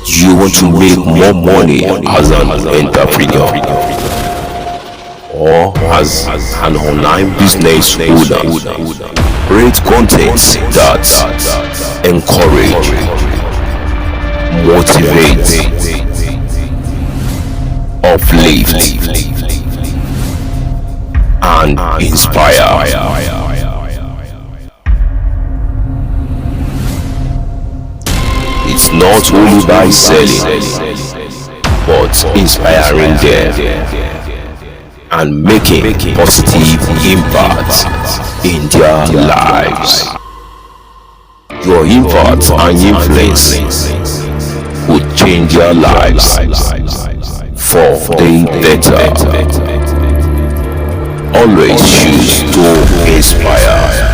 You want to make more money as an entrepreneur or as an online business owner. Create content that encourage, motivate, uplift, and inspire. It's not only by selling, but inspiring them and making positive impact in their lives. Your impact and influence would change their lives for the better. Always choose to inspire.